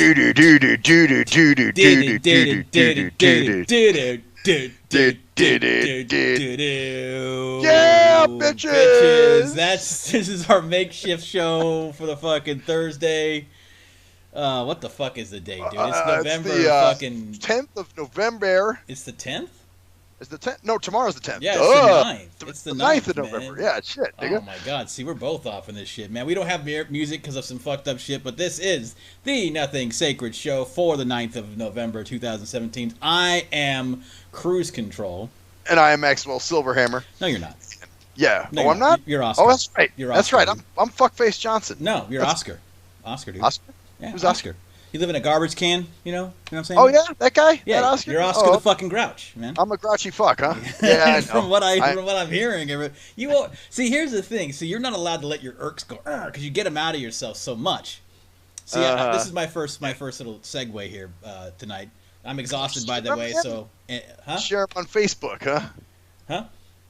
Yeah, bitches. This is our makeshift show for the fucking Thursday. What the fuck is the date, dude? It's November it's the, fucking 10th of November. It's the 10th? Is the 10th? No, tomorrow's the 10th. Yeah, it's the 9th. It's the 9th of man. November. Yeah, shit, nigga. Oh my god, see, we're both off in this shit, man. We don't have music because of some fucked up shit, but this is the Nothing Sacred show for the 9th of November 2017. I am Cruise Control. And I am Maxwell Silverhammer. No, you're not. Yeah. No, oh, I'm not? You're Oscar. Oh, that's right. You're That's Oscar. right. I'm Fuckface Johnson. No, you're Oscar. Oscar, dude. Oscar? Yeah, Who's Oscar? You live in a garbage can, you know what I'm saying? Oh, yeah? That guy? Yeah, that Oscar? you're Oscar the fucking Grouch, man. I'm a grouchy fuck, huh? Yeah, I know. From what I'm hearing, see. Here's the thing. See, you're not allowed to let your irks go because you get them out of yourself so much. See, this is my first little segue here tonight. I'm exhausted, by the way. So, Share them on Facebook, huh? Huh?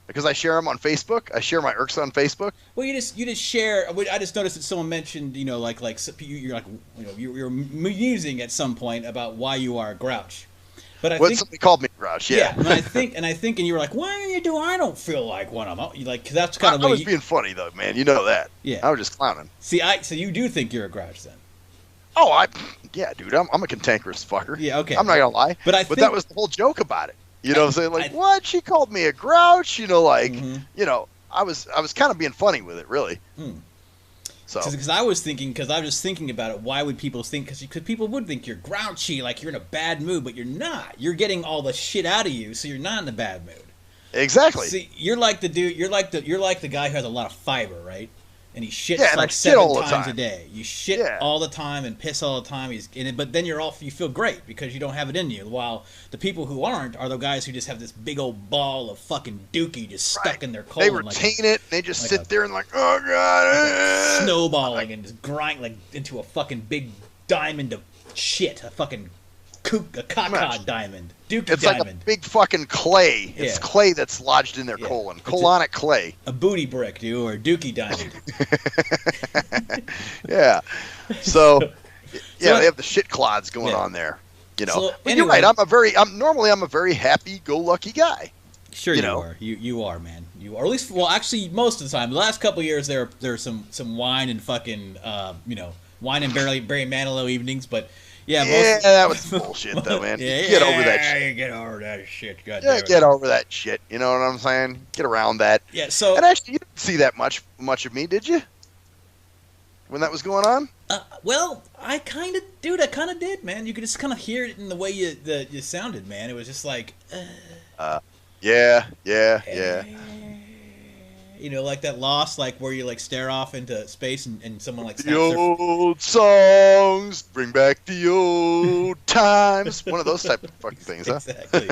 Because I share them on Facebook. I share my irks on Facebook. Well, you just share. I just noticed that someone mentioned, you're you're musing at some point about why you are a grouch. But Somebody called me a grouch. Yeah. And I think, and you were like, why are you doing? I don't feel like one of them. You like, cause that's kind of. I was being funny though, man. You know that. Yeah. I was just clowning. See, so you do think you're a grouch then? Oh, yeah, dude. I'm a cantankerous fucker. Yeah. Okay. I'm not gonna lie. But that was the whole joke about it. You know what I'm saying? Like, what? She called me a grouch? You know, I was kind of being funny with it, really. So, because I was just thinking about it. Why would people think? Because people would think you're grouchy, like you're in a bad mood, but you're not. You're getting all the shit out of you, so you're not in a bad mood. Exactly. See, you're like the dude. You're like the guy who has a lot of fiber, right? And he shits like 7 times a day. You shit all the time and piss all the time. But then you feel great because you don't have it in you. While the people who aren't are the guys who just have this big old ball of fucking dookie just stuck in their colon. They retain it. They just sit there and oh god, snowballing and just grind into a fucking big diamond of shit. A fucking caca diamond. Dookie it's diamond. Like a big fucking clay. It's clay that's lodged in their colon. Colonic clay. A booty brick, dude, or a dookie diamond. Yeah. So, they have the shit clods going on there. You know. So, but you're right. Normally I'm a very happy-go-lucky guy. Sure, you are. You are, man. You are. At least, well, actually, most of the time. The last couple of years, there's some wine and fucking, wine and Barry Manilow evenings, but. Yeah, that was bullshit, though, man. Get over that shit. Get over that shit. Get over that shit. You know what I'm saying? Get around that. Yeah, so... And actually, you didn't see that much of me, did you? When that was going on? Well, I kind of did, man. You could just kind of hear it in the way you sounded, man. It was just like... Yeah. You know, like that Lost, like where you stare off into space and someone snaps the old songs bring back the old times. One of those type of fucking things, huh? Exactly.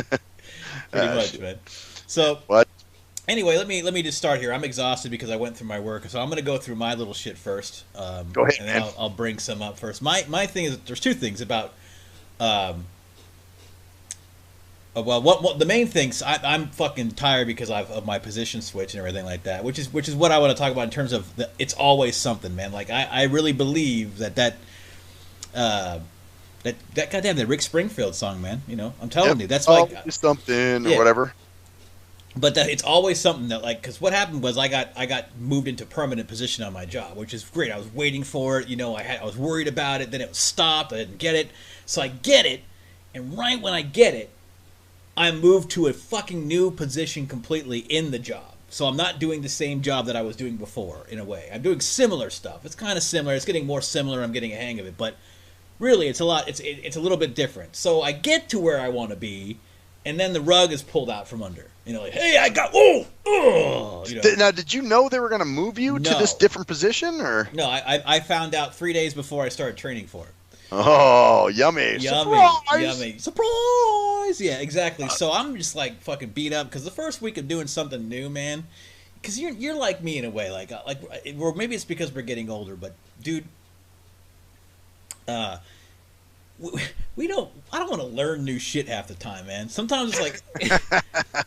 Pretty much, man. So what? Anyway, let me just start here. I'm exhausted because I went through my work, so I'm gonna go through my little shit first. Go ahead, and then I'll bring some up first. My thing is there's two things about. What the main things I'm fucking tired because of my position switch and everything like that, which is what I want to talk about in terms of it's always something, man. Like I really believe that goddamn that Rick Springfield song, man. You know, I'm telling you, that's like something or whatever. But it's always something that because what happened was I got moved into permanent position on my job, which is great. I was waiting for it, you know. I was worried about it, then it was stopped. I didn't get it, so I get it, and right when I get it. I moved to a fucking new position completely in the job. So I'm not doing the same job that I was doing before, in a way. I'm doing similar stuff. It's kind of similar. It's getting more similar. I'm getting a hang of it. But really, it's a little bit different. So I get to where I want to be, and then the rug is pulled out from under. You know, like, hey, I got, you know. Now, did you know they were going to move you to this different position? Or No, I found out 3 days before I started training for it. Oh, yummy. Yummy. Surprise! Yeah, exactly. So I'm just fucking beat up because the first week of doing something new, man, because you're like me in a way, or maybe it's because we're getting older, but dude, we don't. I don't want to learn new shit half the time, man. Sometimes it's like,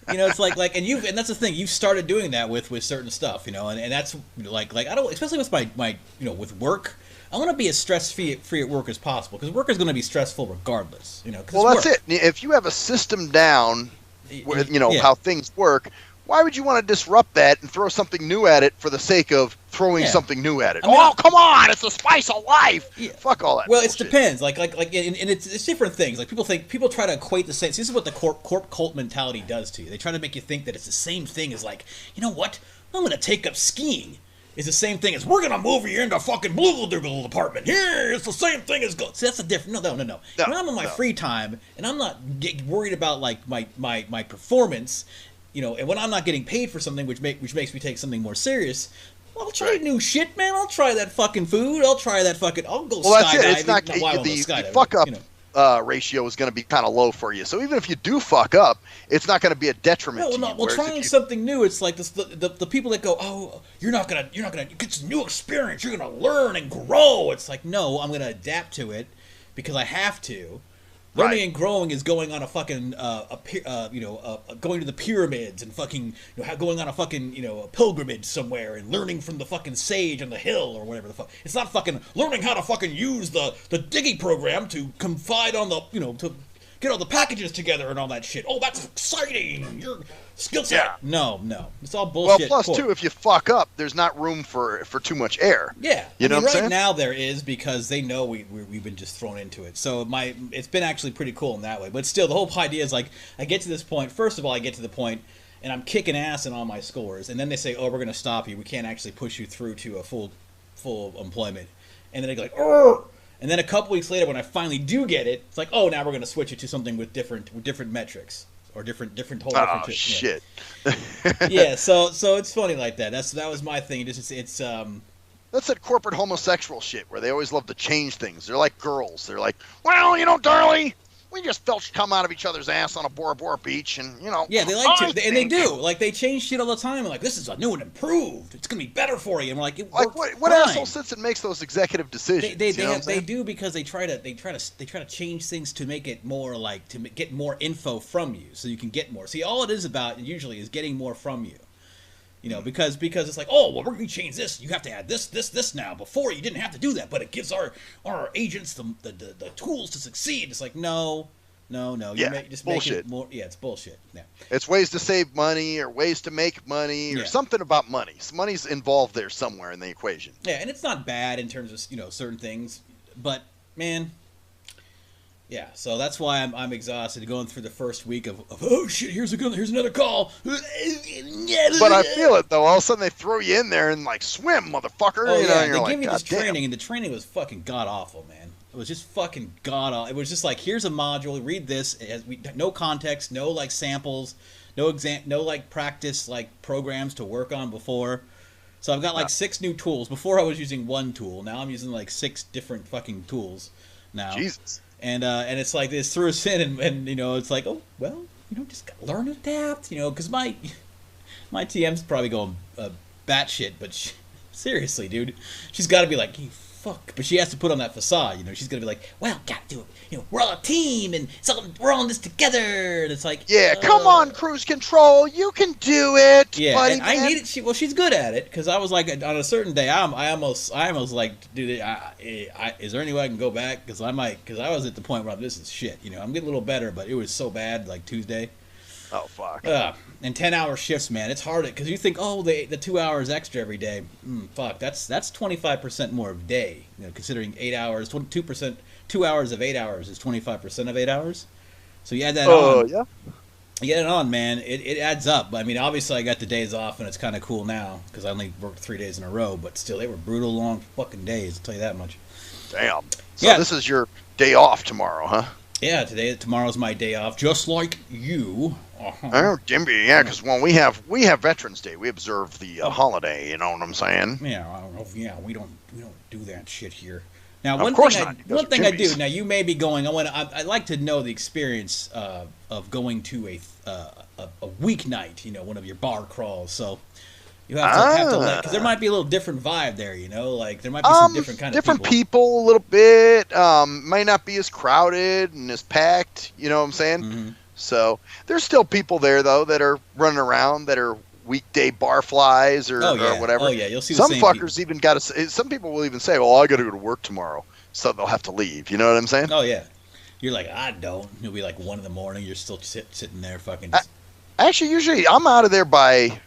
it's like, and that's the thing. You've started doing that with certain stuff, and that's like I don't, especially with my with work. I want to be as stress-free at work as possible because work is going to be stressful regardless, Well, that's it. If you have a system down, with how things work. Why would you want to disrupt that and throw something new at it for the sake of throwing something new at it? Come on! It's the spice of life. Yeah. Fuck all that. Well, bullshit. It depends. Like, and it's different things. Like people try to equate the same. This is what the corp cult mentality does to you. They try to make you think that it's the same thing as like, you know what? I'm gonna take up skiing. It's the same thing as we're gonna move you into fucking Blue Doogle department. Here, it's the same thing as go. See, that's a different. No. When I'm on my free time and I'm not worried about like my performance. And when I'm not getting paid for something, which makes me take something more serious, I'll try new shit, man. I'll try that fucking food. I'll try that fucking. I'll go skydiving. Well, that's it. It's not the fuck up ratio is going to be kind of low for you. So even if you do fuck up, it's not going to be a detriment. to you. Well, trying something new, it's like this, the people that go, oh, you're not gonna get some new experience. You're gonna learn and grow. It's like, no, I'm gonna adapt to it because I have to. Learning and growing is going on a fucking, going to the pyramids and fucking, going on a fucking, a pilgrimage somewhere and learning from the fucking sage on the hill or whatever the fuck. It's not fucking learning how to fucking use the Diggy program to confide on the, to get all the packages together and all that shit. Oh, that's exciting. Your skill set. Yeah. No. It's all bullshit. Well, plus, too, if you fuck up, there's not room for too much air. Yeah. You know what I'm saying? Right now there is because they know we've been just thrown into it. So it's been actually pretty cool in that way. But still, the whole idea is like, I get to this point. First of all, I get to the point and I'm kicking ass in all my scores. And then they say, oh, we're going to stop you. We can't actually push you through to a full employment. And then they go like, oh. And then a couple weeks later, when I finally do get it, it's like, oh, now we're going to switch it to something with different metrics or different shit. Yeah, so it's funny like that. That was my thing. It's that's that corporate homosexual shit where they always love to change things. They're like girls. They're like, well, darling, we just felt come out of each other's ass on a Bora Bora beach, and Yeah, they like to, and they do. Like they change shit all the time. And like, this is a new and improved. It's gonna be better for you. And we're like, what asshole sits and makes those executive decisions? They do because they try to change things to make it more like to get more info from you, so you can get more. See, all it is about usually is getting more from you. Because it's like, oh, well, we're going to change this. You have to add this now. Before, you didn't have to do that, but it gives our agents the tools to succeed. It's like, no. Just bullshit. Make it more. Yeah, it's bullshit. Yeah. It's ways to save money or ways to make money or something about money. So money's involved there somewhere in the equation. Yeah, and it's not bad in terms of, certain things. But, man... Yeah, so that's why I'm exhausted going through the first week of oh shit, here's another call. But I feel it though. All of a sudden they throw you in there and like swim, motherfucker. Oh, yeah, they give you this training, and the training was fucking god awful, man. It was just fucking god awful. It was just like, here's a module, read this. It has no context, no like samples, no like practice like programs to work on before. So I've got like 6 new tools. Before I was using 1 tool. Now I'm using like 6 different fucking tools. Now. Jesus. And it's like this threw us in, and it's like, oh well, just gotta learn to adapt, because my TM's probably going batshit, but seriously, dude, she's got to be like, fuck, but she has to put on that facade, she's gonna be like, well, gotta do it, we're all a team, and we're all in this together, and it's like, yeah, come on, cruise control, you can do it, yeah, buddy, and I need it. She's good at it, because I was like, on a certain day, I almost like, dude, is there any way I can go back, because I was at the point where this is shit, I'm getting a little better, but it was so bad, like Tuesday. Oh, fuck. And 10-hour shifts, man. It's hard because you think, oh, the 2 hours extra every day. Fuck, that's 25% more of day. Considering 8 hours, 2 hours of 8 hours is 25% of 8 hours. So you add that on. Oh, yeah. You get it on, man. It adds up. I mean, obviously I got the days off, and it's kind of cool now because I only worked 3 days in a row. But still, they were brutal long fucking days. I'll tell you that much. Damn. So this is your day off tomorrow, huh? Yeah, tomorrow's my day off, just like you. Oh, Jimby, yeah, because when we have Veterans Day, we observe the holiday. You know what I'm saying? Yeah, we don't do that shit here. Now, one thing I do. Now, you may be going. I'd like to know the experience of going to a weeknight. One of your bar crawls. So, You have to let, because there might be a little different vibe there, you know, like there might be some different kind of people a little bit. Might not be as crowded and as packed. You know what I'm saying? Mm-hmm. So there's still people there though that are running around that are weekday barflies or whatever. Oh yeah, you'll see some the same fuckers people. even got to. Some people will even say, "Well, I got to go to work tomorrow," so they'll have to leave. You know what I'm saying? Oh yeah. You're like, I don't. You'll be like 1 in the morning. You're still sitting there, fucking. Just... Actually, usually I'm out of there by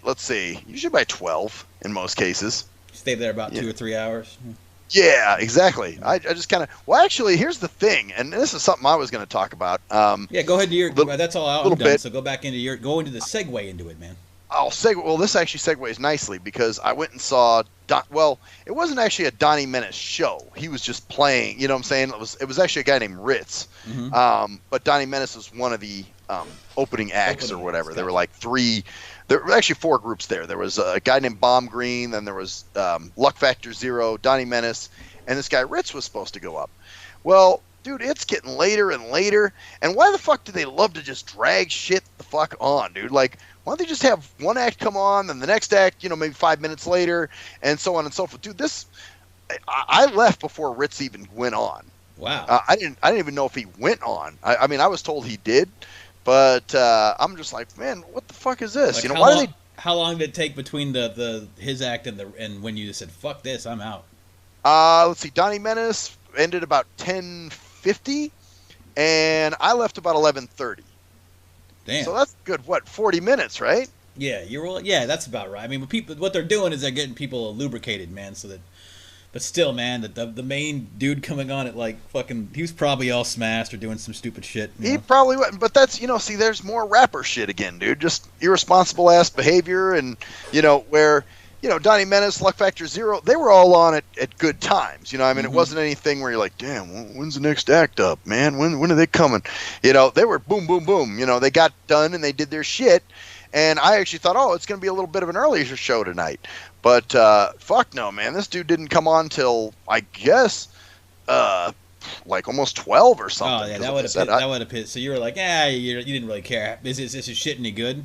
let's see. Usually by 12 in most cases. Stay there about 2 or 3 hours. Yeah, exactly. I just kind of. Well, actually, here's the thing, and this is something I was going to talk about. Yeah, go ahead to your. That's all I'm done. Bit. So go back into your. Go into the segue into it, man. I'll segue. Well, this actually segues nicely because I went and saw. Well, it wasn't actually a Donnie Menace show. He was just playing. You know what I'm saying? It was actually a guy named Ritz. Mm-hmm. But Donnie Menace was one of the opening acts or whatever. There were like 3. There were actually 4 groups there. There was a guy named Bomb Green. Then there was Luck Factor Zero, Donnie Menace, and this guy Ritz was supposed to go up. Well, dude, it's getting later and later. And why the fuck do they love to just drag shit the fuck on, dude? Like, why don't they just have one act come on, then the next act, you know, maybe 5 minutes later, and so on and so forth. Dude, I left before Ritz even went on. Wow. I didn't even know if he went on. I mean, I was told he did, but I'm just like, man, what the fuck is this? Like, you know, how long did it take between his act and when you said fuck this, I'm out? Let's see. Donnie Menace ended about 10:50, and I left about 11:30. Damn. So that's good. 40 minutes, right? Yeah, yeah, that's about right. I mean, what they're doing is they're getting people lubricated, man, so that. But still, man, the main dude coming on at like fucking, he was probably all smashed or doing some stupid shit. He probably wouldn't, but that's, you know, see, there's more rapper shit again, dude. Just irresponsible ass behavior, and you know where. You know, Donnie Menace, Luck Factor Zero, they were all on at good times. You know, I mean, It wasn't anything where you're like, damn, when's the next act up, man? When are they coming? You know, they were boom, boom, boom. You know, they got done and they did their shit. And I actually thought, oh, it's going to be a little bit of an earlier show tonight. But fuck no, man. This dude didn't come on till, I guess, like almost 12 or something. Oh, yeah, that would have pissed. So you were like, you didn't really care. Is this shit any good?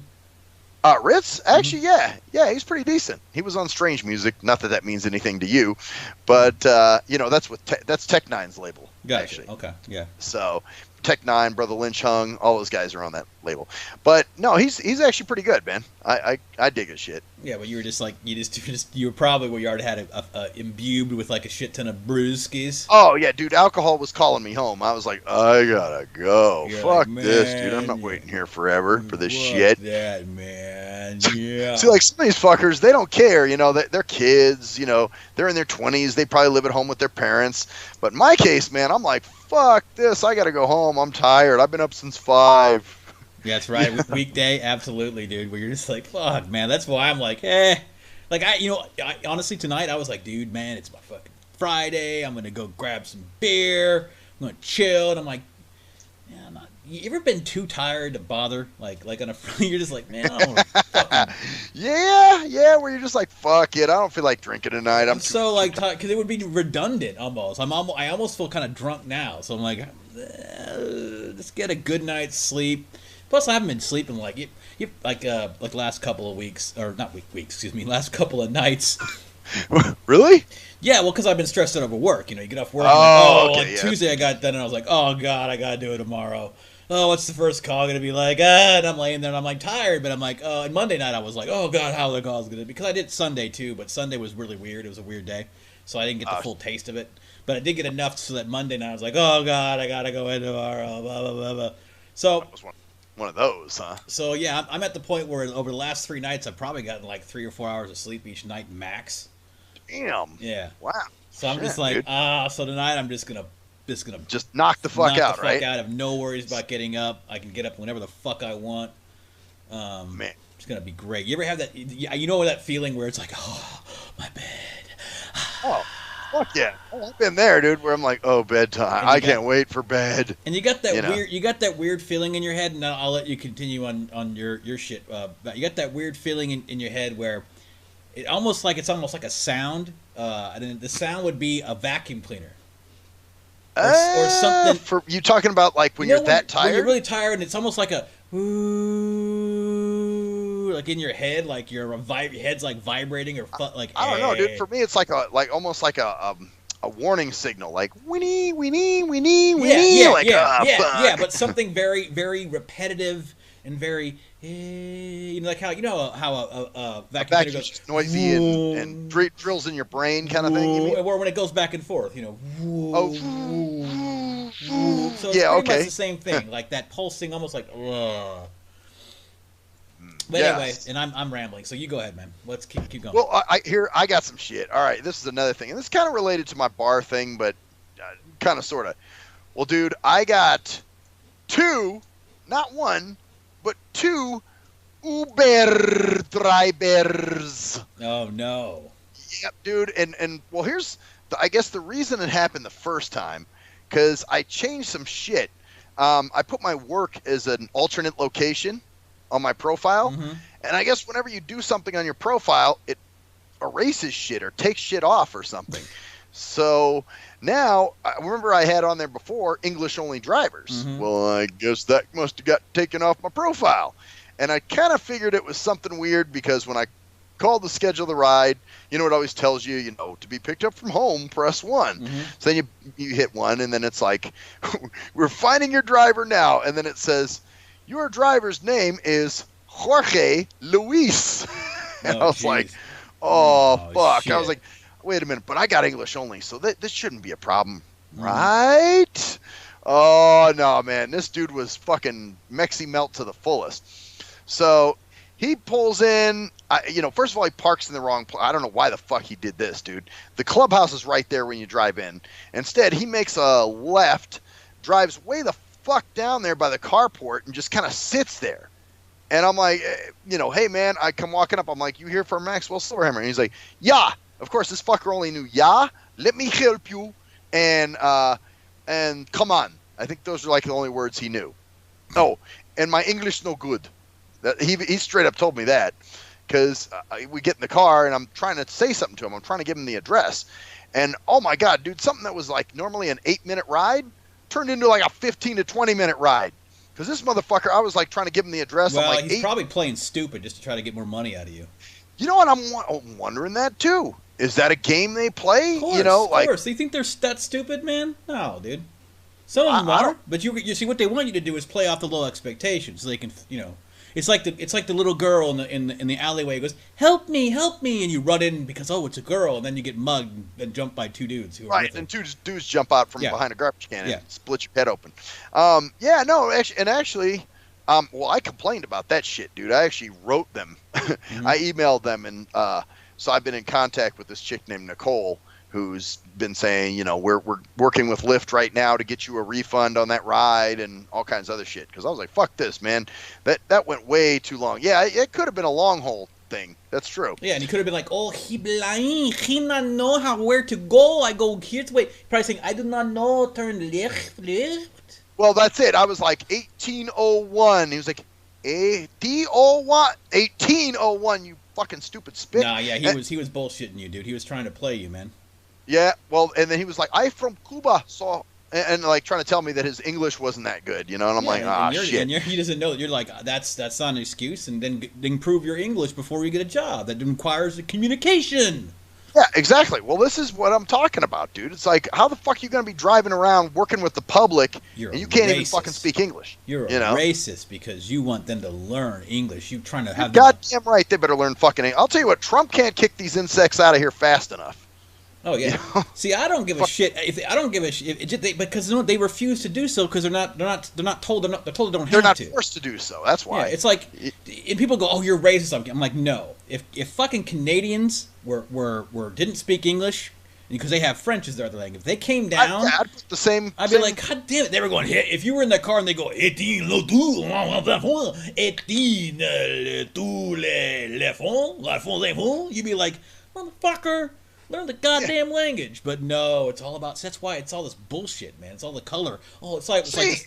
Ritz? Actually, yeah, he's pretty decent. He was on Strange Music. Not that means anything to you, but you know, that's Tech Nine's label. Gotcha. Actually. Okay. Yeah. So Tech Nine, Brother Lynch Hung, all those guys are on that label. But no, he's actually pretty good, man. I dig his shit. Yeah, but you were just like you were probably where you already had a imbued with like a shit ton of brewskis. Oh yeah, dude, alcohol was calling me home. I was like, I gotta go. You're Fuck like, this, dude. I'm not waiting here forever for this shit. That man, yeah. See, like some of these fuckers, they don't care. You know, they're kids. You know, they're in their 20s. They probably live at home with their parents. But in my case, man, I'm like, fuck this. I gotta go home. I'm tired. I've been up since 5. Yeah, that's right. Yeah. Weekday, absolutely, dude. Where you're just like, fuck, man. That's why I'm like, Like, honestly, tonight I was like, dude, man, it's my fucking Friday. I'm gonna go grab some beer. I'm gonna chill. And I'm like, yeah, I'm not. You ever been too tired to bother? Like on a you're just like, man, I don't want to fucking. Yeah. Where you're just like, fuck it. I don't feel like drinking tonight. I'm so like, because it would be redundant almost. I almost feel kind of drunk now. So I'm like, let's get a good night's sleep. Plus, I haven't been sleeping like last couple of weeks, or not weeks, excuse me, last couple of nights. Really? Yeah, well, because I've been stressed out over work. You know, you get off work. Tuesday I got done, and I was like, oh god, I gotta do it tomorrow. Oh, what's the first call gonna be like? And I'm laying there, and I'm like tired, but I'm like, and Monday night I was like, oh god, how the call's gonna be? Because I did Sunday too, but Sunday was really weird. It was a weird day, so I didn't get the full taste of it. But I did get enough so that Monday night I was like, oh god, I gotta go in tomorrow. Blah blah blah blah. So. One of those, huh? So yeah, I'm at the point where over the last 3 nights I've probably gotten like 3 or 4 hours of sleep each night max. Damn. Yeah. Wow. So I'm just like, so tonight I'm just gonna knock the fuck out, right? I have no worries about getting up. I can get up whenever the fuck I want. Man, it's gonna be great. You ever have that? You know that feeling where it's like, oh, my bed. Oh. Fuck yeah! I've been there, dude. Where I'm like, oh, bedtime. I can't wait for bed. And you got that weird. You got that weird feeling in your head, and I'll let you continue on your shit. But you got that weird feeling in your head where it's almost like a sound. And the sound would be a vacuum cleaner. Or something. For you talking about like when you're that tired? When you're really tired, and it's almost like a ooh, like in your head, like your head's like vibrating or like. I don't know, dude. For me, it's like almost like a warning signal, like winnie. Yeah, but something very, very repetitive and very, like how a vacuum cleaner goes just noisy and drills in your brain, kind of thing. You mean? Or when it goes back and forth, So it's pretty much the same thing, like that pulsing, almost like. But anyway, and I'm rambling, so you go ahead, man. Let's keep going. Well, I got some shit. All right, this is another thing, and this is kind of related to my bar thing, but kind of, sort of. Well, dude, I got 2, not 1, but 2 Uber drivers. Oh no. Yep, dude, and well, here's I guess the reason it happened the first time, because I changed some shit. I put my work as an alternate location on my profile, and I guess whenever you do something on your profile, it erases shit or takes shit off or something. So now, I remember I had on there before English only drivers. Well, I guess that must have got taken off my profile, and I kind of figured it was something weird, because when I called to schedule the ride, it always tells you, to be picked up from home, press 1. So then you hit 1, and then it's like, we're finding your driver now, and then it says, your driver's name is Jorge Luis. And I was like, oh fuck. Shit. I was like, wait a minute, but I got English only, so this shouldn't be a problem, right? Oh, no, man. This dude was fucking Mexi Melt to the fullest. So he pulls in, first of all, he parks in the wrong place. I don't know why the fuck he did this, dude. The clubhouse is right there when you drive in. Instead, he makes a left, drives way the fuck down there by the carport, and just kind of sits there. And I'm like, hey man, I come walking up. I'm like, you here for Maxwell Silverhammer? And he's like, yeah. Of course, this fucker only knew yeah. Let me help you, and come on. I think those are like the only words he knew. Oh, and my English no good. He straight up told me that, because we get in the car and I'm trying to say something to him. I'm trying to give him the address, and oh my god, dude, something that was like normally an 8-minute ride turned into like a 15 to 20-minute ride, because this motherfucker, I was like trying to give him the address. Well, I'm like, he's probably playing stupid just to try to get more money out of you. You know what? I'm wondering that too. Is that a game they play? Of course, of course. They think they're that stupid, man? No, dude. Some of them are, but you see what they want you to do is play off the low expectations, so they can, It's like the little girl in the alleyway who goes, help me, and you run in because it's a girl, and then you get mugged and jumped by 2 dudes who are with and 2 dudes jump out from behind a garbage can and split your head open. Actually, I complained about that shit, dude. I actually wrote them. I emailed them, and so I've been in contact with this chick named Nicole, who's been saying, we're working with Lyft right now to get you a refund on that ride and all kinds of other shit. Because I was like, fuck this, man. That went way too long. Yeah, it could have been a long haul thing. That's true. Yeah, and he could have been like, oh, he blind. He not know where to go. I go here to wait. Probably saying, I do not know. Turn left. Well, that's it. I was like, 1801. He was like, 1801, you fucking stupid spit. Nah, yeah, he was bullshitting you, dude. He was trying to play you, man. Yeah, well, and then he was like, I'm from Cuba, so, and like trying to tell me that his English wasn't that good, and I'm like, shit. And he doesn't know. You're like, that's not an excuse, and then improve your English before you get a job. That requires a communication. Yeah, exactly. Well, this is what I'm talking about, dude. It's like, how the fuck are you going to be driving around working with the public and you can't even fucking speak English? You're a racist because you want them to learn English. You're trying to have goddamn right, they better learn fucking English. I'll tell you what, Trump can't kick ththese insects out of here fast enough. Oh yeah. See, I don't give a shit. I don't give a shit because they refuse to do so because they're not told. They're told they don't have to. They're not forced to do so. That's why. Yeah, it's like, and people go, "Oh, you're racist." I'm like, no. If fucking Canadians didn't speak English because they have French as their other language, if they came down, I'd put the same. I'd be like, God damn it! They were going. If you were in that car and they go, "18 le tout, 18 le tout le fond, la fond les fonds," you'd be like, motherfucker. Learn the goddamn language, but no, it's all about. That's why it's all this bullshit, man. It's all the color. Oh, it's like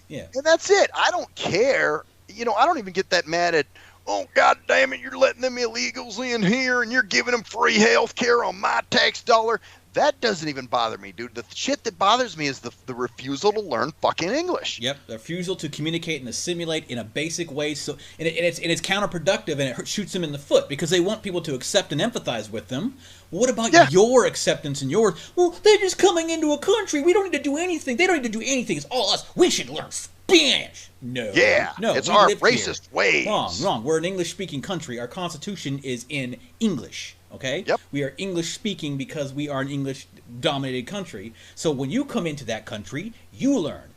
and that's it. I don't care. I don't even get that mad at. Oh, god damn it! You're letting them illegals in here, and you're giving them free health care on my tax dollar. that doesn't even bother me, dude. The shit that bothers me is the refusal to learn fucking English. Yep, the refusal to communicate and assimilate in a basic way. So, and it's counterproductive, and it shoots them in the foot because they want people to accept and empathize with them. What about your acceptance and yours? Well, they're just coming into a country. We don't need to do anything. They don't need to do anything. It's all us. We should learn Spanish. No. Yeah. No. It's our racist ways. Wrong. We're an English-speaking country. Our Constitution is in English. Okay? Yep. We are English-speaking because we are an English-dominated country. So when you come into that country, you learn.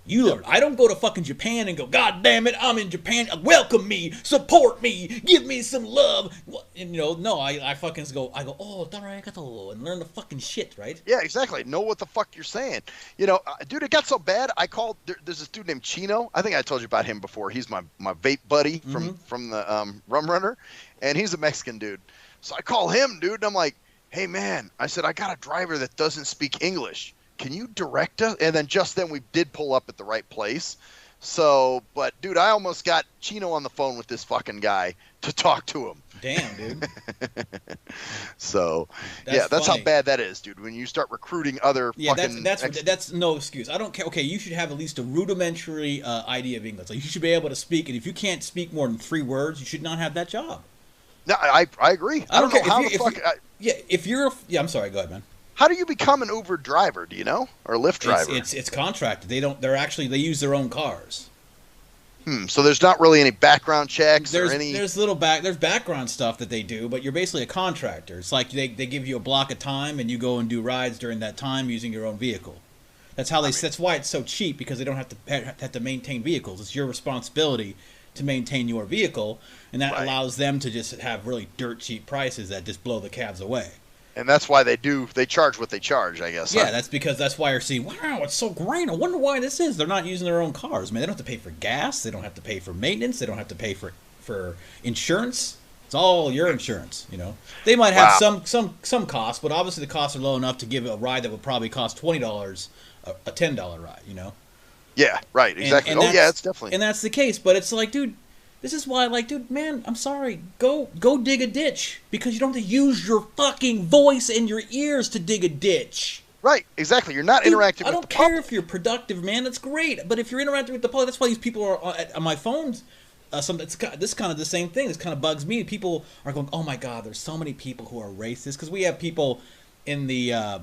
You learn. I don't go to fucking Japan and go, God damn it, I'm in Japan. Welcome me. Support me. Give me some love. And, no, I fucking go, oh, arigato, and learn the fucking shit, right? Yeah, exactly. Know what the fuck you're saying. Dude, it got so bad, I called, there's this dude named Chino. I think I told you about him before. He's my vape buddy from the Rum Runner, and he's a Mexican dude. So I call him, dude, and I'm like, hey, man, I said, I got a driver that doesn't speak English. Can you direct us? And then just then we did pull up at the right place. So, but, dude, I almost got Chino on the phone with this fucking guy to talk to him. Damn, dude. So, that's how bad that is, dude. When you start recruiting other fucking... that's no excuse. I don't care. Okay, you should have at least a rudimentary idea of English. Like, you should be able to speak, and if you can't speak more than 3 words, you should not have that job. No, I agree. I don't know how the fuck... I'm sorry, go ahead, man. How do you become an Uber driver? Do you know, or a Lyft driver? It's contracted. They use their own cars. So there's not really any background checks or any. There's background stuff that they do, but you're basically a contractor. It's like they give you a block of time and you go and do rides during that time using your own vehicle. That's how that's why it's so cheap, because they don't have to maintain vehicles. It's your responsibility to maintain your vehicle, and that allows them to just have really dirt cheap prices that just blow the cabs away. And that's why they charge what they charge, I guess. Yeah, that's why you're seeing, wow, it's so great. I wonder why this is. They're not using their own cars, man. They don't have to pay for gas. They don't have to pay for maintenance. They don't have to pay for insurance. It's all your insurance, They might have some costs, but obviously the costs are low enough to give a ride that would probably cost $20, a $10 ride, Yeah, right, exactly. It's definitely. And that's the case, but it's like, dude, this is why, dude, man, I'm sorry. Go dig a ditch, because you don't have to use your fucking voice and your ears to dig a ditch. Right, exactly. You're not interacting with the public. I don't care if you're productive, man. That's great. But if you're interacting with the public, that's why these people are on my phones. This kind of the same thing. This kind of bugs me. People are going, oh my God, there's so many people who are racist, because we have people in the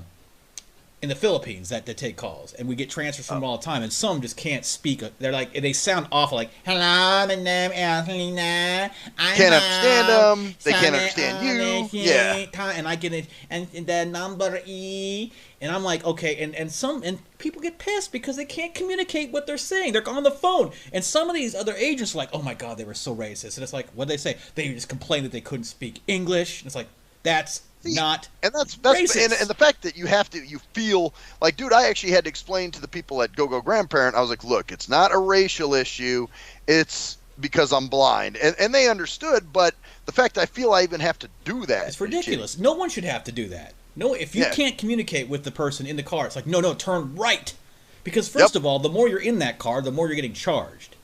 Philippines that take calls, and we get transfers from them all the time, and some just can't speak. They sound awful, like, hello, my name is Angelina. Can't understand them. They can't understand you. Yeah. And I get it, and the number E, and I'm like, okay, and people get pissed because they can't communicate what they're saying. They're on the phone, and some of these other agents are like, oh my God, they were so racist. And it's like, what'd they say? They just complained that they couldn't speak English. And it's like, that's not racist. And the fact that you feel like, dude, I actually had to explain to the people at GoGo Grandparent, I was like, look, it's not a racial issue, it's because I'm blind. And they understood, but the fact I feel I even have to do that, it's ridiculous. No one should have to do that. No, if you can't communicate with the person in the car, it's like, no, turn right. Because first of all, the more you're in that car, the more you're getting charged.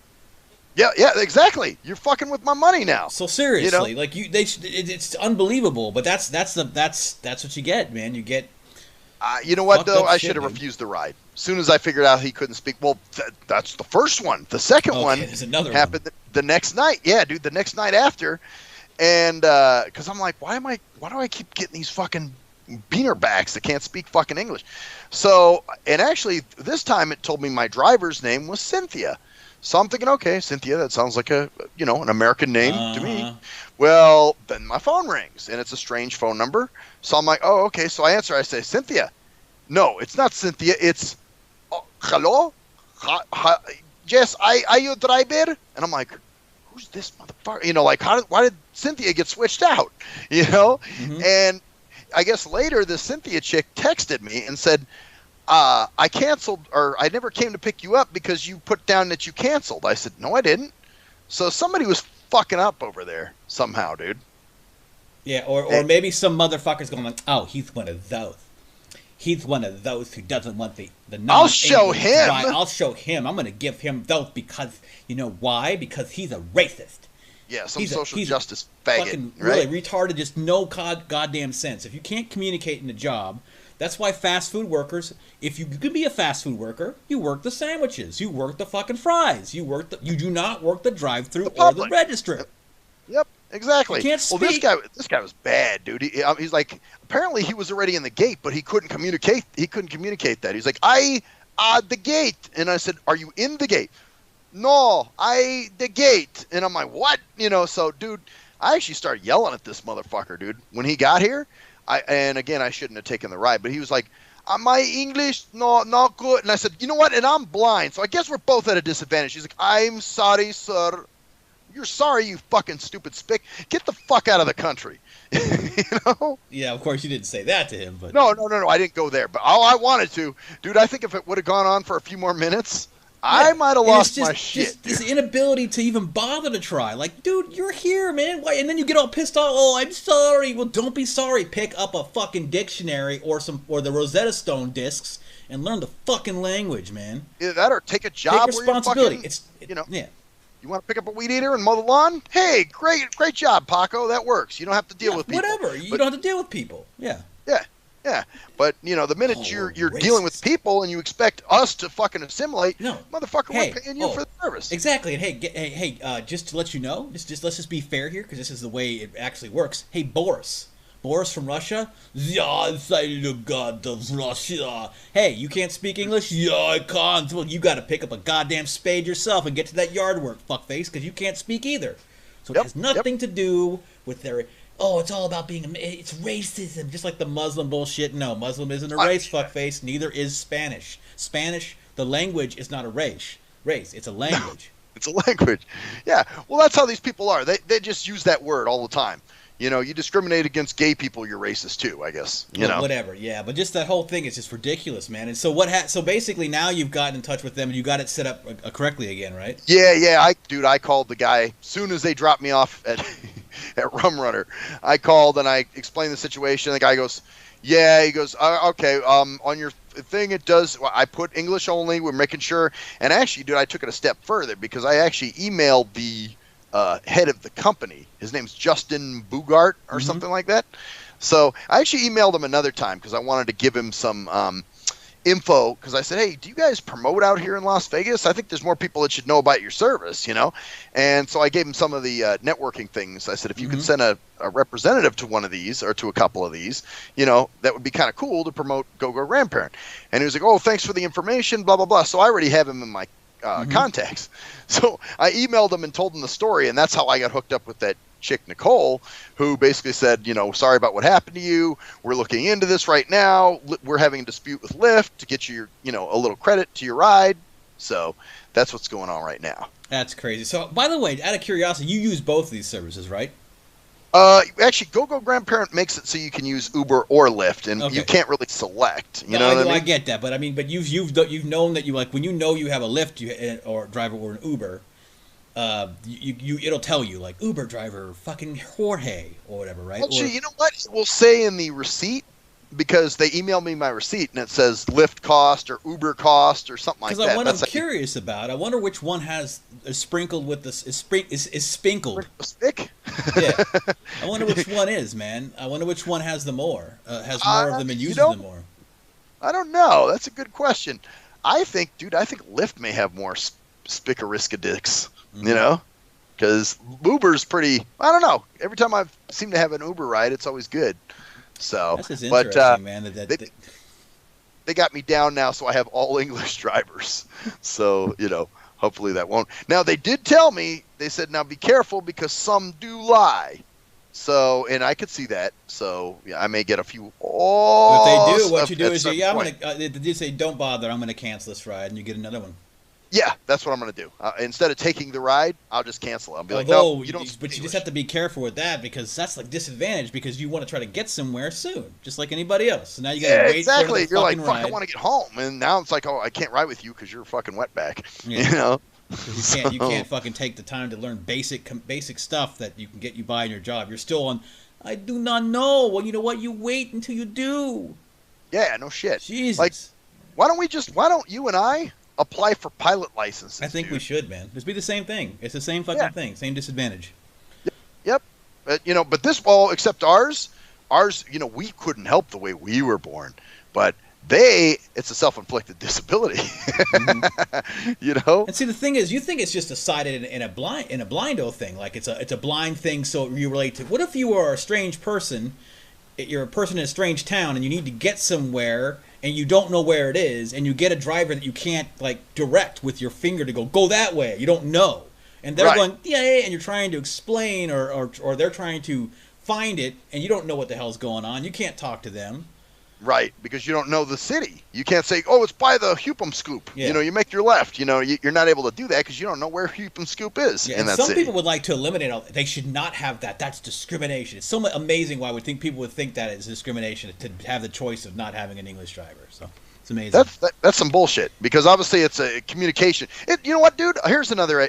Yeah, exactly. You're fucking with my money now. So seriously, it's unbelievable. But that's what you get, man. You get. You know what though? I should have refused the ride. As soon as I figured out he couldn't speak. Well, that's the first one. The second one happened the next night. Yeah, dude, the next night after, and because I'm like, why do I keep getting these fucking beaner backs that can't speak fucking English? So, and actually, this time it told me my driver's name was Cynthia. So I'm thinking, okay, Cynthia, that sounds like an American name to me. Well, then my phone rings, and it's a strange phone number. So I'm like, oh, okay. So I answer. I say, Cynthia. No, it's not Cynthia. It's, hello? Yes, are you driver? And I'm like, who's this motherfucker? Why did Cynthia get switched out? Mm-hmm. And I guess later this Cynthia chick texted me and said, I canceled, or I never came to pick you up because you put down that you canceled. I said, no, I didn't. So somebody was fucking up over there somehow, dude. Yeah, or maybe some motherfucker's going like, oh, he's one of those. He's one of those who doesn't want the I'll show him. Right, I'll show him. I'm going to give him those because, why? Because he's a racist. Yeah, social justice faggot, fucking right? Really retarded, just no goddamn sense. If you can't communicate in the job, That's why fast food workers, if you could be a fast food worker, you work the sandwiches, you work the fucking fries, you do not work the drive-through or the register. Yep, exactly. You can't speak. Well, this guy was bad, dude. He's like, apparently he was already in the gate, but he couldn't communicate. He couldn't communicate that. He's like, the gate, and I said, are you in the gate? No, the gate, and I'm like, what? So, dude, I actually started yelling at this motherfucker, dude, when he got here. And again, I shouldn't have taken the ride, but he was like, my English, no, not good. And I said, you know what? And I'm blind, so I guess we're both at a disadvantage. He's like, I'm sorry, sir. You're sorry, you fucking stupid spick. Get the fuck out of the country. Yeah, of course you didn't say that to him, but no, I didn't go there. But I wanted to, dude. I think if it would have gone on for a few more minutes, I might have lost my shit. This inability to even bother to try. Like, dude, you're here, man. Why? And then you get all pissed off. Oh, I'm sorry. Well, don't be sorry. Pick up a fucking dictionary or the Rosetta Stone discs and learn the fucking language, man. Either that or take a job. Take responsibility. Yeah. You want to pick up a weed eater and mow the lawn? Hey, great job, Paco. That works. You don't have to deal with people. Whatever. You don't have to deal with people. Yeah. Yeah, but the minute you're dealing with people and you expect us to fucking assimilate, no, motherfucker, we're paying you for the service. Exactly. And hey, just to let you know, let's just be fair here because this is the way it actually works. Hey, Boris from Russia. Yeah, the god of Russia. Hey, you can't speak English? Yeah, I can't. Well, you got to pick up a goddamn spade yourself and get to that yard work, fuckface, because you can't speak either. So it has nothing to do with their. Oh, it's all about it's racism, just like the Muslim bullshit. No, Muslim isn't a race, fuckface. Neither is Spanish. Spanish, the language is not a race. It's a language. No, it's a language. Yeah. Well, that's how these people are. They just use that word all the time. You discriminate against gay people, you're racist too, I guess. Whatever. Yeah, but just that whole thing is just ridiculous, man. And so so basically now you've gotten in touch with them and you got it set up correctly again, right? Yeah. I called the guy soon as they dropped me off at Rum Runner. I called and I explained the situation. The guy goes, yeah, he goes, okay, on your thing it does, well, I put English only, we're making sure. And actually, dude, I took it a step further because I actually emailed the head of the company. His name's Justin Bugart or something like that. So I actually emailed him another time because I wanted to give him some info, because I said, hey, do you guys promote out here in Las Vegas? I think there's more people that should know about your service, And so I gave him some of the networking things. I said, if you could send a representative to one of these or to a couple of these, that would be kind of cool to promote GoGo Grandparent. And he was like, oh, thanks for the information, blah, blah, blah. So I already have him in my contacts. So I emailed him and told him the story, and that's how I got hooked up with that chick Nicole, who basically said, sorry about what happened to you. We're looking into this right now. We're having a dispute with Lyft to get you a little credit to your ride. So that's what's going on right now. That's crazy. So, by the way, out of curiosity, you use both of these services, right? Actually, GoGo Grandparent makes it so you can use Uber or Lyft, and you can't really select. You know what I mean? I get that, but you've known that when you have a Lyft or driver or an Uber. It'll tell you like Uber driver fucking Jorge or whatever, right? Well, you know what? It will say in the receipt, because they emailed me my receipt and it says Lyft cost or Uber cost or something like that. Because I'm curious about. I wonder which one is sprinkled with this. Is sprinkled. Spick? Yeah. I wonder which one is, man. I wonder which one has the more. Has more of them and uses them more. I don't know. That's a good question. I think Lyft may have more Spickeriskadicks. Because Uber's pretty. I don't know. Every time I seem to have an Uber ride, it's always good. So, that's just interesting, man. They got me down now, so I have all English drivers. So hopefully that won't. Now they did tell me. They said, now be careful because some do lie. So, and I could see that. So, yeah, I may get a few. If they do, what you do is they did say don't bother. I'm gonna cancel this ride, and you get another one. Yeah, that's what I'm going to do. Instead of taking the ride, I'll just cancel it. I'll be like, no, you don't. But you just have to be careful with that because that's like disadvantage because you want to try to get somewhere soon, just like anybody else. So now you got to wait exactly. for the fucking You're like, fuck, I want to get home, and now it's like, oh, I can't ride with you because you're a fucking wetback. Yeah. You can't fucking take the time to learn basic stuff that you can get you by in your job. You're still on. I do not know. Well, you know what? You wait until you do. Yeah, no shit. Jesus. Like, why don't you and I apply for pilot licenses? I think we should, man. Just be the same thing. It's the same fucking thing. Same disadvantage. Yep. But this except ours, we couldn't help the way we were born. but it's a self-inflicted disability. Mm-hmm. You know. And see, the thing is, you think it's just decided in a blindo thing, like it's a blind thing. So you relate to. What if you are a strange person? You're a person in a strange town, and you need to get somewhere, and you don't know where it is, and you get a driver that you can't like direct with your finger to go that way. You don't know, and they're going and you're trying to explain, or they're trying to find it, and you don't know what the hell's going on. You can't talk to them. Right, because you don't know the city. You can't say, "Oh, it's by the Hupum Scoop." Yeah. You know, you make your left. You know, you're not able to do that because you don't know where Hupum Scoop is in that city. Some people would like to eliminate all. They should not have that. That's discrimination. It's so amazing why people would think that is discrimination to have the choice of not having an English driver. So it's amazing. That's some bullshit because obviously it's a communication. You know what, dude? Here's another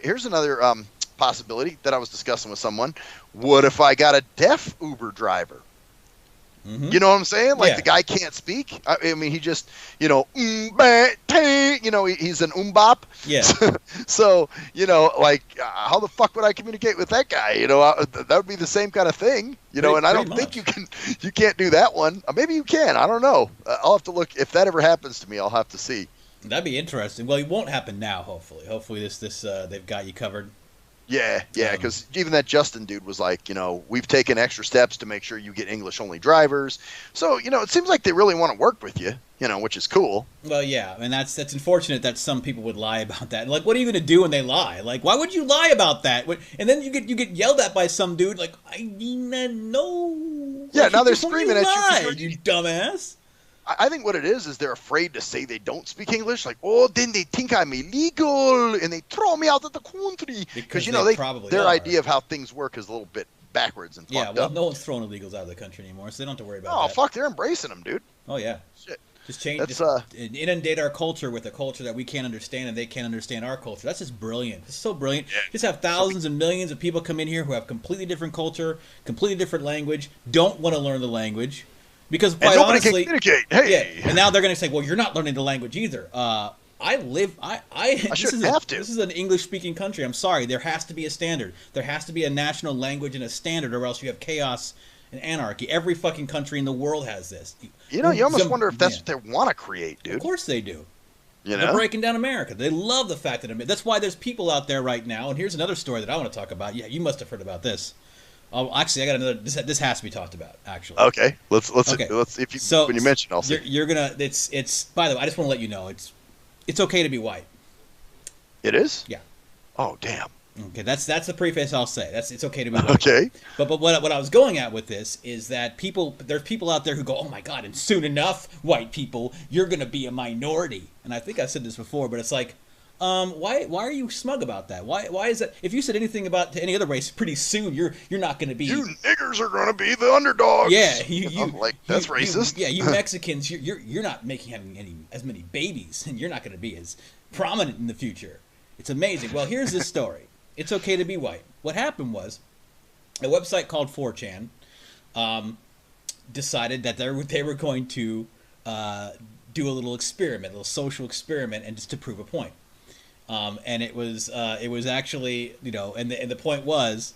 possibility that I was discussing with someone. What if I got a deaf Uber driver? Mm-hmm. You know what I'm saying? Like the guy can't speak. I mean, he just, you know, he's an umbop. Yeah. So, you know, like, how the fuck would I communicate with that guy? You know, that would be the same kind of thing. You know, and I don't think you can't do that one. Maybe you can. I don't know. I'll have to look. If that ever happens to me, I'll have to see. That'd be interesting. Well, it won't happen now. Hopefully, this they've got you covered. Yeah, because even that Justin dude was like, you know, we've taken extra steps to make sure you get English-only drivers. So, you know, it seems like they really want to work with you, you know, which is cool. Well, yeah, and that's unfortunate that some people would lie about that. Like, what are you going to do when they lie? Like, why would you lie about that? And then you get yelled at by some dude like, I didn't know. Yeah, now they're screaming at you dumbass. I think what it is they're afraid to say they don't speak English. Like, oh, then they think I'm illegal and they throw me out of the country. Because you know, their idea of how things work is a little bit backwards and fucked up. No one's throwing illegals out of the country anymore, so they don't have to worry about that. Oh, fuck, they're embracing them, dude. Oh, yeah. Shit. Just inundate our culture with a culture that we can't understand and they can't understand our culture. That's just brilliant. It's so brilliant. Yeah. Just have thousands and millions of people come in here who have completely different culture, completely different language, don't want to learn the language. Because quite honestly, can communicate. Hey. Yeah, and now they're going to say, "Well, you're not learning the language either." I shouldn't have to. This is an English-speaking country. I'm sorry. There has to be a standard. There has to be a national language and a standard, or else you have chaos and anarchy. Every fucking country in the world has this. You know, you almost wonder if that's what they want to create, dude. Of course they do. You know? They're breaking down America. They love the fact that that's why there's people out there right now. And here's another story that I want to talk about. Yeah, you must have heard about this. Actually, I got another. This has to be talked about. Actually, okay. Let's if you when you mention, I'll see. You're gonna. It's. By the way, I just want to let you know it's okay to be white. It is. Yeah. Oh damn. Okay, that's the preface I'll say. It's okay to be white. Okay. But what I was going at with this is that there's people out there who go, oh my god, and soon enough, white people, you're gonna be a minority. And I think I said this before, but it's like. Why are you smug about that? Why is that? If you said anything about any other race, pretty soon you're not going to be. You niggers are going to be the underdogs. Yeah, that's racist. You Mexicans, you're not having as many babies, and you're not going to be as prominent in the future. It's amazing. Well, here's this story. It's okay to be white. What happened was, a website called 4chan decided that they were going to do a little experiment, a little social experiment, and just to prove a point. And it was actually, you know, and the point was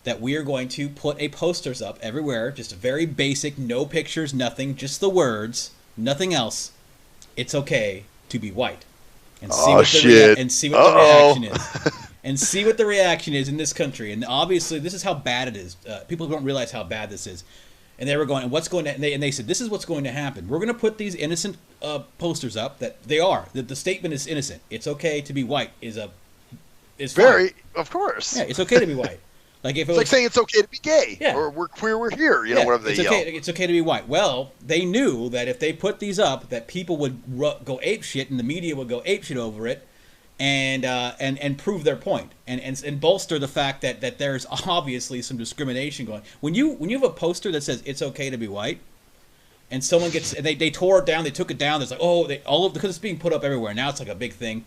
that we are going to put posters up everywhere, just a very basic, no pictures, nothing, just the words, nothing else. It's okay to be white, and see what the reaction is, and see what the reaction is in this country. And obviously, this is how bad it is. People don't realize how bad this is. And they were going, and what's going to? And they said, this is what's going to happen. We're going to put these innocent posters up. That they are. That the statement is innocent. It's okay to be white. Is very, of course. Yeah, it's okay to be white. Like if it's like saying it's okay to be gay. Yeah. Or we're queer, we're here. You know, whatever they yell. It's okay to be white. Well, they knew that if they put these up, that people would go ape shit, and the media would go ape shit over it. And prove their point and bolster the fact that there's obviously some discrimination going. When you have a poster that says it's okay to be white, and someone gets and they tore it down, they took it down. There's like because it's being put up everywhere now. It's like a big thing.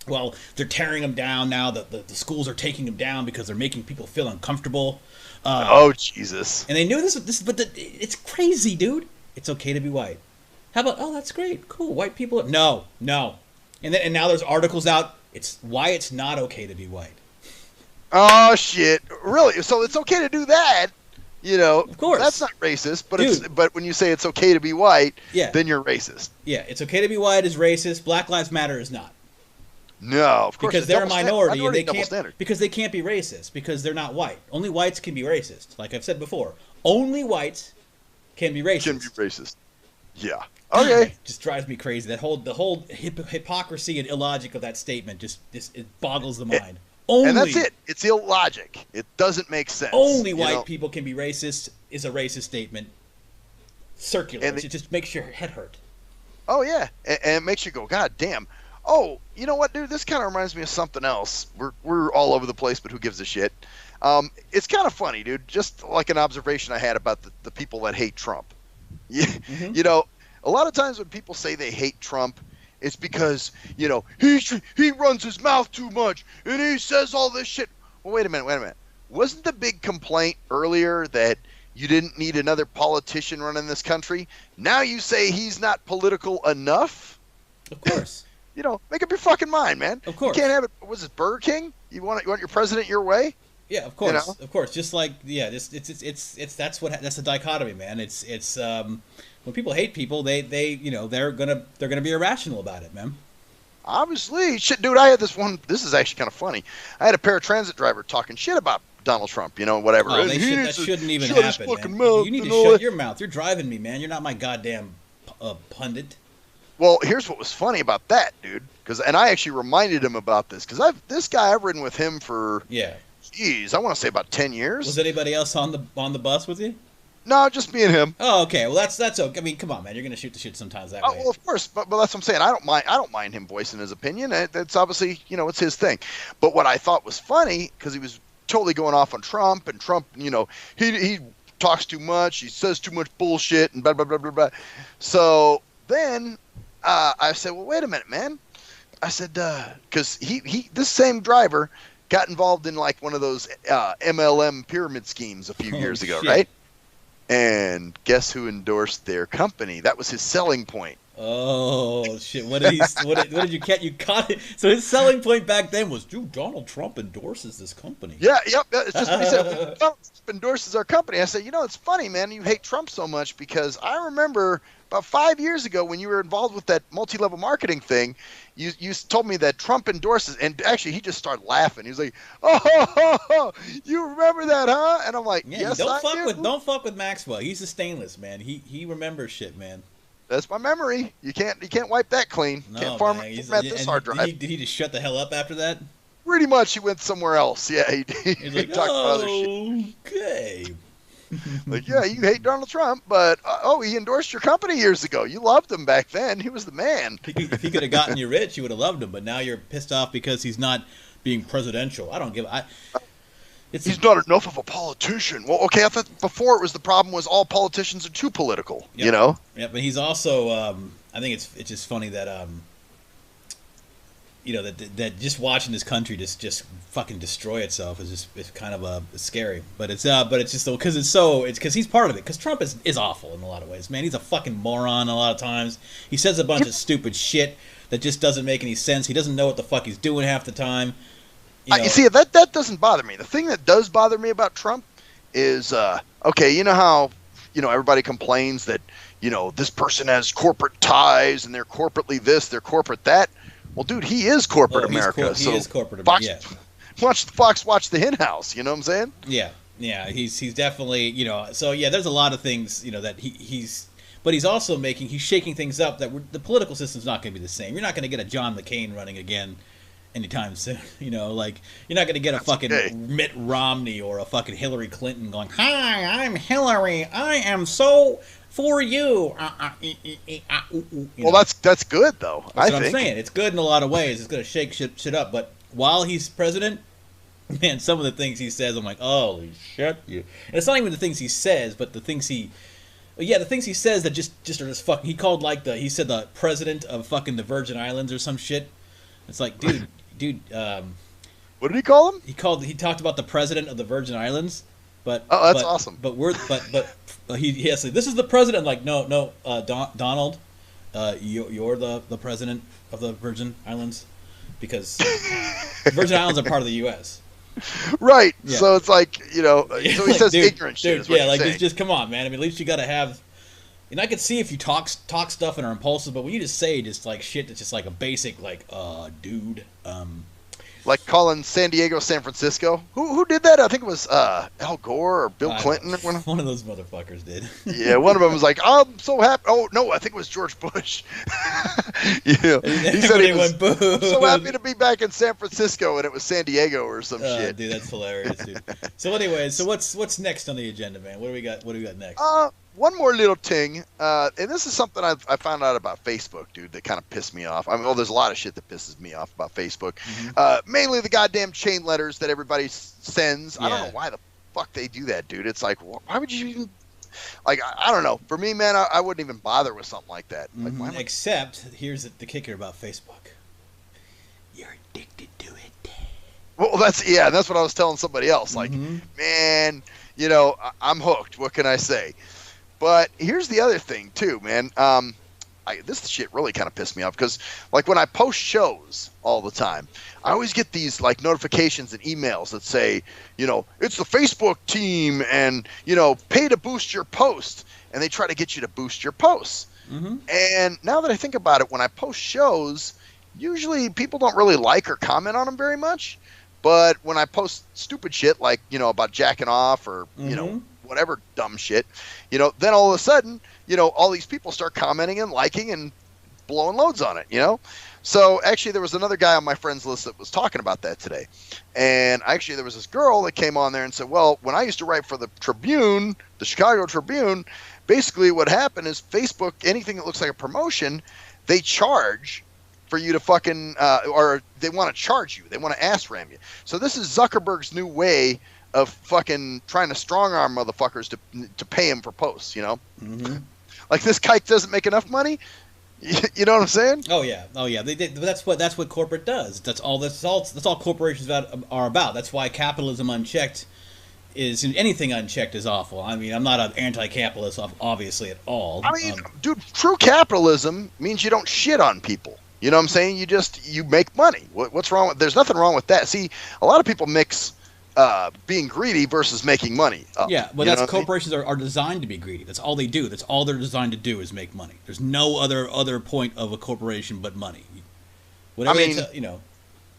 Well, they're tearing them down now. The schools are taking them down because they're making people feel uncomfortable. Oh Jesus! And they knew this, but it's crazy, dude. It's okay to be white. How about that's great, cool, white people? No. And now there's articles out. It's why it's not okay to be white. Oh shit! Really? So it's okay to do that? Of course. That's not racist, but when you say it's okay to be white, then you're racist. Yeah, it's okay to be white is racist. Black Lives Matter is not. No, of course. Because they're a minority and they can't because they can't be racist because they're not white. Only whites can be racist. Like I've said before, only whites can be racist. Can be racist. Yeah. Okay. Just drives me crazy. The whole hypocrisy and illogic of that statement just it boggles the mind. And that's it. It's illogic. It doesn't make sense. Only white people can be racist is a racist statement. Circular. It just makes your head hurt. Oh, yeah. And it makes you go, God damn. Oh, you know what, dude? This kind of reminds me of something else. We're all over the place, but who gives a shit? It's kind of funny, dude. Just like an observation I had about the people that hate Trump. You know, a lot of times when people say they hate Trump, it's because, he runs his mouth too much and he says all this shit. Well, wait a minute. Wasn't the big complaint earlier that you didn't need another politician running this country? Now you say he's not political enough? Of course. Make up your fucking mind, man. Of course. You can't have it. Was it Burger King? You want your president your way? Yeah, of course. Of course. Just like it's that's the dichotomy, man. It's when people hate people, they're gonna be irrational about it, man. Obviously, shit, dude. I had this one. This is actually kind of funny. I had a paratransit driver talking shit about Donald Trump. Whatever. Oh, that shouldn't even happen, man. You need to shut your mouth. You're driving me, man. You're not my goddamn pundit. Well, here's what was funny about that, dude. And I actually reminded him about this because I've ridden with him for I want to say about 10 years. Was anybody else on the bus with you? No, just me and him. Oh, okay. Well, that's okay. I mean, come on, man. You're gonna shoot the shit sometimes that way. Well, of course, but that's what I'm saying. I don't mind him voicing his opinion. It's obviously, it's his thing. But what I thought was funny because he was totally going off on Trump, and Trump, he talks too much, he says too much bullshit, and blah blah blah blah blah. So then I said, well, wait a minute, man. I said, because this same driver got involved in like one of those MLM pyramid schemes a few years ago, right? And guess who endorsed their company? That was his selling point. Oh shit! What did you catch? You caught it. So his selling point back then was, dude, Donald Trump endorses this company. Yeah, yep. It's just what he said. Donald Trump endorses our company. I said, it's funny, man. You hate Trump so much because I remember about 5 years ago when you were involved with that multi-level marketing thing. You told me that Trump endorses, and actually he just started laughing. He was like, "Oh, you remember that, huh?" And I'm like, "Yes, I do." Don't fuck with Maxwell. He's a stainless, man. He remembers shit, man. That's my memory. You can't wipe that clean. No, can't format this hard drive. Did he just shut the hell up after that? Pretty much, he went somewhere else. Yeah, he like, talked about other shit. Okay. Like, yeah, you hate Donald Trump, but he endorsed your company years ago. You loved him back then. He was the man. If he could have gotten you rich, you would have loved him. But now you're pissed off because he's not being presidential. I don't give. He's not enough of a politician. Well, okay, I thought before the problem was all politicians are too political. Yep. Yeah, but he's also. I think it's just funny that that just watching this country just fucking destroy itself it's kind of scary. But it's just because it's because he's part of it. Because Trump is awful in a lot of ways, man. He's a fucking moron a lot of times. He says a bunch of stupid shit that just doesn't make any sense. He doesn't know what the fuck he's doing half the time. You see, that doesn't bother me. The thing that does bother me about Trump is okay. You know how everybody complains that this person has corporate ties and they're corporately this, they're corporate that. Well, dude, he is corporate America. He is corporate America. Yeah. Watch the Hen House. You know what I'm saying? Yeah. He's definitely So yeah, there's a lot of things that he's. But he's also he's shaking things up that the political system's not going to be the same. You're not going to get a John McCain running again anytime soon. Like you're not going to get a fucking Mitt Romney or a fucking Hillary Clinton going, "Hi, I'm Hillary. I am so for you." Well, that's good though. That's what I'm saying. It's good in a lot of ways. It's going to shake shit up. But while he's president, man, some of the things he says, I'm like, holy shit, you. And it's not even the things he says, but the things he says that just are just fucking. He said the president of fucking the Virgin Islands or some shit. It's like, dude. What did he call him? He talked about the president of the Virgin Islands. That's awesome. But he said, "This is the president." I'm like, no, Donald, you're the president of the Virgin Islands, because the Virgin Islands are part of the U.S. Right. Yeah. So it's like, so he says ignorant shit. Is what yeah, like just come on, man. I mean, at least you got to have. And I could see if you talk stuff and are impulsive, but when you just say just like shit that's just like a basic like, dude, like calling San Diego San Francisco. Who did that? I think it was Al Gore or Bill Clinton. Or one of those motherfuckers did. Yeah, one of them was like, I'm so happy. Oh, no, I think it was George Bush. He said he was so happy to be back in San Francisco, and it was San Diego or some shit. Dude, that's hilarious, dude. So anyway, what's next on the agenda, man? What do we got next? One more little thing, and this is something I found out about Facebook, dude, that kind of pissed me off. I mean, there's a lot of shit that pisses me off about Facebook. Mm-hmm. Mainly the goddamn chain letters that everybody sends. Yeah. I don't know why the fuck they do that, dude. It's like, why would you even... Like, I don't know. For me, man, I wouldn't even bother with something like that. Like, mm-hmm. Except, here's the kicker about Facebook. You're addicted to it. Well, that's what I was telling somebody else. Like, man, I'm hooked. What can I say? But here's the other thing, too, man. This shit really kind of pissed me off because, like, when I post shows all the time, I always get these, like, notifications and emails that say, it's the Facebook team and, pay to boost your post. And they try to get you to boost your posts. Mm-hmm. And now that I think about it, when I post shows, usually people don't really like or comment on them very much. But when I post stupid shit like, about jacking off or, whatever dumb shit, then all of a sudden, all these people start commenting and liking and blowing loads on it, So actually there was another guy on my friends list that was talking about that today. And actually there was this girl that came on there and said, well, when I used to write for the Tribune, the Chicago Tribune, basically what happened is Facebook, anything that looks like a promotion, they charge for you to fucking, or they want to charge you. They want to ass ram you. So this is Zuckerberg's new way of fucking trying to strong arm motherfuckers to pay him for posts, Mm-hmm. Like this kike doesn't make enough money. You know what I'm saying? Oh yeah. That's what corporate does. That's all corporations are about. That's why capitalism unchecked anything unchecked is awful. I mean, I'm not an anti-capitalist, obviously, at all. I mean, dude, true capitalism means you don't shit on people. You know what I'm saying? You make money. What's wrong with? There's nothing wrong with that. See, a lot of people mix being greedy versus making money up. Yeah, but that's corporations are designed to be greedy. That's all they do. That's all they're designed to do is make money. There's no other point of a corporation but money. Whatever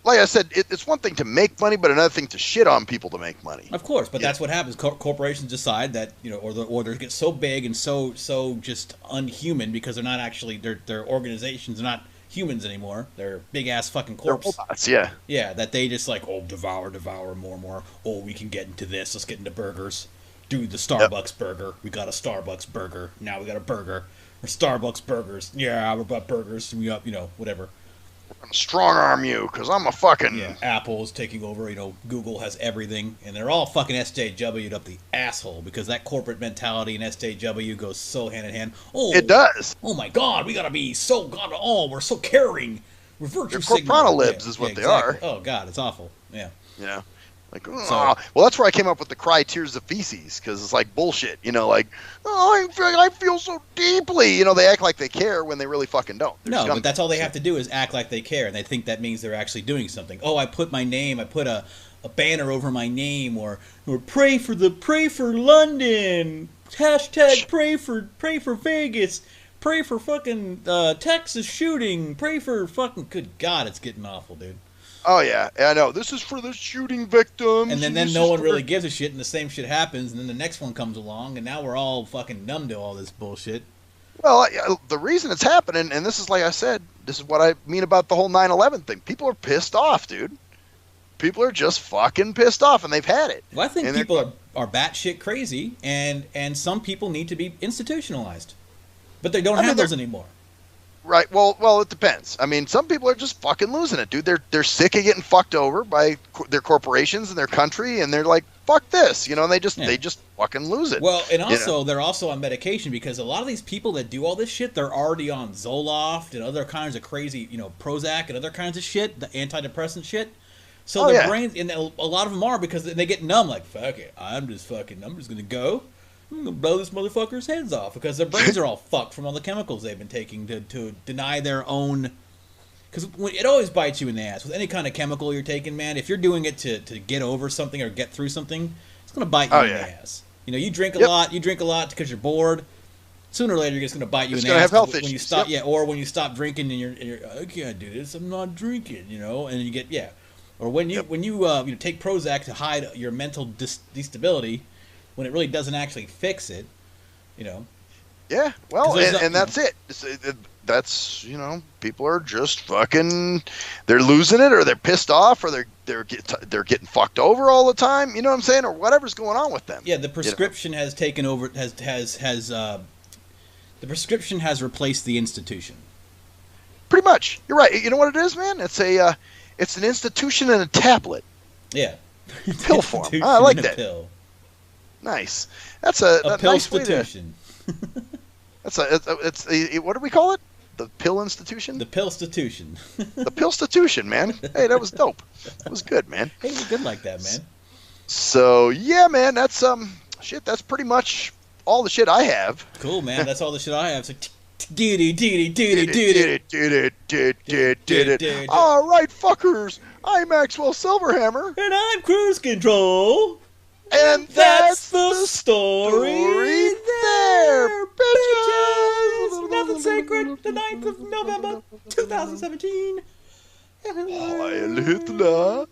like I said, it's one thing to make money, but another thing to shit on people to make money. Of course, but that's what happens. Corporations decide that or they get so big and so just unhuman because they're not actually their organizations are not humans anymore. They're big ass fucking corpse. They're robots, yeah. Yeah, that they just like, devour more and more. Oh, we can get into this. Let's get into burgers. Dude, the Starbucks burger. We got a Starbucks burger. Now we got a burger. Or Starbucks burgers. Yeah, we're about burgers. We up, whatever. We're gonna strong arm you because I'm a fucking... Yeah, Apple's taking over. Google has everything. And they're all fucking SJW'd up the asshole because that corporate mentality and SJW goes so hand in hand. Oh, it does. Oh my God, we gotta be so we're so caring. We're virtue signaling. Corpronolibs is what they are. Oh God, it's awful. Yeah. Yeah. Like, well, that's where I came up with the cry tears of feces because it's like bullshit, I feel so deeply, they act like they care when they really fucking don't. No, but that's all they have to do is act like they care, and they think that means they're actually doing something. Oh, I put a banner over my name, or pray for London, hashtag pray for Vegas, pray for fucking Texas shooting, pray for fucking, good God, it's getting awful, dude. Oh, yeah, I know. This is for the shooting victims. And then no one really gives a shit, and the same shit happens, and then the next one comes along, and now we're all fucking numb to all this bullshit. Well, the reason it's happening, and this is like I said, this is what I mean about the whole 9/11 thing. People are pissed off, dude. People are just fucking pissed off, and they've had it. Well, I think people are batshit crazy, and some people need to be institutionalized. But they don't have those anymore. Right. Well, it depends. I mean, some people are just fucking losing it, dude. They're sick of getting fucked over by their corporations and their country, and they're like, fuck this, and they just fucking lose it. Well, and also they're also on medication because a lot of these people that do all this shit, they're already on Zoloft and other kinds of crazy, Prozac and other kinds of shit, the antidepressant shit. So their brains, and a lot of them are because they get numb, like, fuck it, I'm just gonna go. I'm gonna blow this motherfucker's heads off because their brains are all fucked from all the chemicals they've been taking to deny their own because it always bites you in the ass with any kind of chemical you're taking, man. If you're doing it to get over something or get through something, it's gonna bite you in the ass. You know, you drink a lot because you're bored. Sooner or later, it's going to bite you in the ass when you stop. Yeah, or when you stop drinking and you're I can't do this. I'm not drinking. You know, and you get or when you take Prozac to hide your mental destability, when it really doesn't actually fix it. You know. Yeah, well, and that's it. That's people are just fucking. They're losing it, or they're pissed off, or they're getting fucked over all the time. You know what I'm saying, or whatever's going on with them. Yeah, the prescription has taken over. The prescription has replaced the institution. Pretty much, you're right. You know what it is, man? It's an institution and a tablet. Yeah, pill form. I like that. Pill. Nice. That's a pill nice institution. It's what do we call it? The pill institution? The pill-stitution. The pill-stitution, man. Hey, that was dope. That was good, man. Hey, you're good like that, man. So yeah, man, that's shit. That's pretty much all the shit I have. Cool, man. That's all the shit I have. So all right, fuckers. I'm Maxwell Silverhammer, and I'm Cruise Control. And that's the story there, bitches! Nothing sacred, the 9th of November, 2017. Heil Hitler!